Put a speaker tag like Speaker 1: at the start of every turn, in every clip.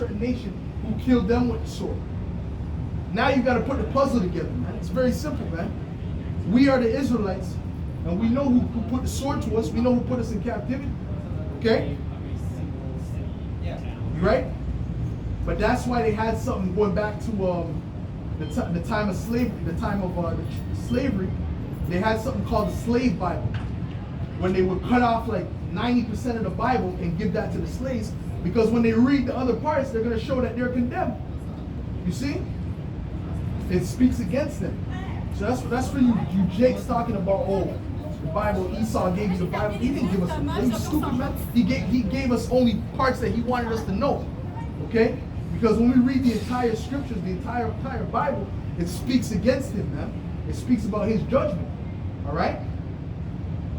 Speaker 1: certain nation who killed them with the sword. Now you got to put the puzzle together, man. It's very simple, man. We are the Israelites, and we know who put the sword to us. We know who put us in captivity. Okay? You right? But that's why they had something going back to the time of slavery, the time of slavery. They had something called the slave Bible, when they would cut off like 90% of the Bible and give that to the slaves, because when they read the other parts, they're going to show that they're condemned. You see? It speaks against them. So that's for you Jakes talking about, oh, the Bible, Esau gave you the Bible. He didn't give us it. Are you stupid, man? He gave us only parts that he wanted us to know. Okay? Because when we read the entire scriptures, the entire Bible, it speaks against him, man. It speaks about his judgment. All right?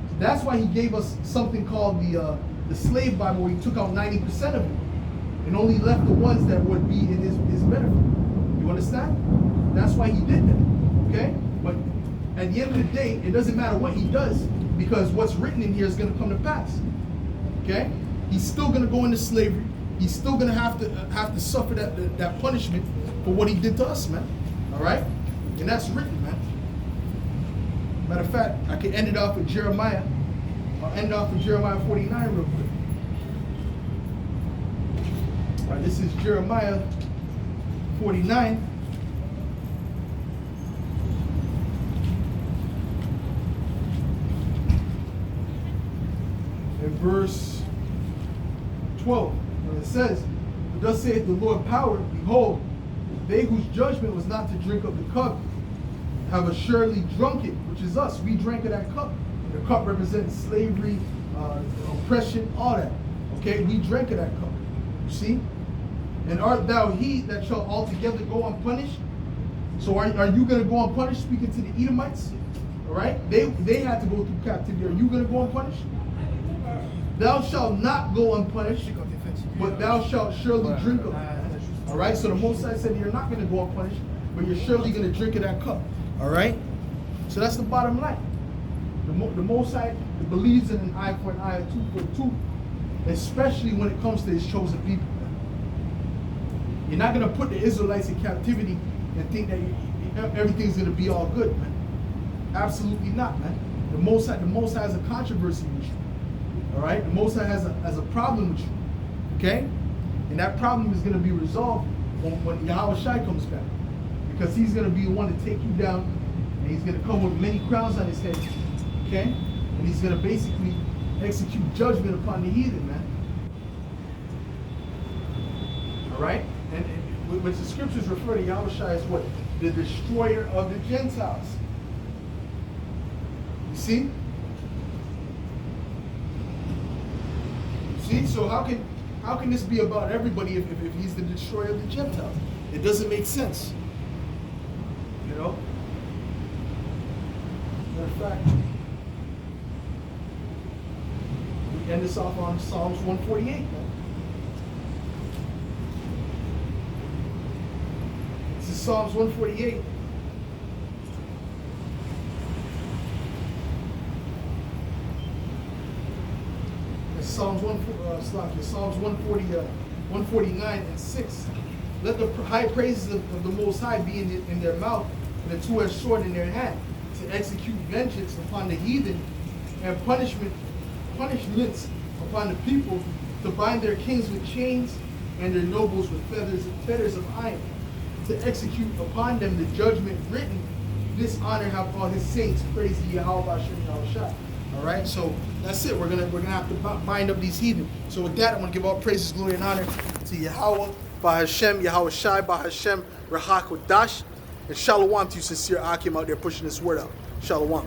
Speaker 1: So that's why he gave us something called the slave Bible, where he took out 90% of it and only left the ones that would be in his benefit. You understand? That's why he did that. Okay? But at the end of the day, it doesn't matter what he does, because what's written in here is going to come to pass. Okay? He's still going to go into slavery. He's still going to have to suffer that punishment for what he did to us, man. All right? And that's written, man. Matter of fact, I can end it off with Jeremiah. I'll end off with Jeremiah 49 real quick. All right, this is Jeremiah 49. In verse 12, when it says, "Thus saith the Lord power, behold, they whose judgment was not to drink of the cup have assuredly drunk it," which is us. We drank of that cup. The cup represents slavery, oppression, all that. Okay, we drank of that cup. You see? "And art thou he that shall altogether go unpunished?" So are you going to go unpunished, speaking to the Edomites? All right? They had to go through captivity. Are you going to go unpunished? "Thou shalt not go unpunished, but thou shalt surely drink of it." All right? So the Most High said you're not going to go unpunished, but you're surely going to drink of that cup. All right? So that's the bottom line. The Most High believes in an eye for an eye, a tooth for a tooth, especially when it comes to his chosen people. You're not going to put the Israelites in captivity and think that everything's going to be all good, man. Absolutely not, man. The Most High has a controversy with you. All right? The Most High has a problem with you. Okay? And that problem is going to be resolved when Yahweh Shai comes back. Because he's going to be the one to take you down, and he's going to come with many crowns on his head. Okay? And he's going to basically execute judgment upon the heathen, man. All right? And which the scriptures refer to Yahweh Shai as what? The destroyer of the Gentiles. You see? See? So how can this be about everybody if he's the destroyer of the Gentiles? It doesn't make sense. You know? Matter of fact, we end this off on Psalms 148, man. This is Psalms 148. Psalms 149 and 6. "Let the high praises of the Most High be in their mouth, and a two-edged sword in their hand, to execute vengeance upon the heathen, and punishments upon the people, to bind their kings with chains, and their nobles with fetters of iron, to execute upon them the judgment written. This honor have all his saints. Praise ye Yahweh Hashem Yahweh Shai." All right, so that's it. We're gonna have to bind up these heathen. So with that, I'm gonna give all praises, glory, and honor to Yahweh, Bahashem, Yahweh Shai, Bahashem, Rahak Dash, and Shalom to you, sincere Akim out there pushing this word out. Shalom.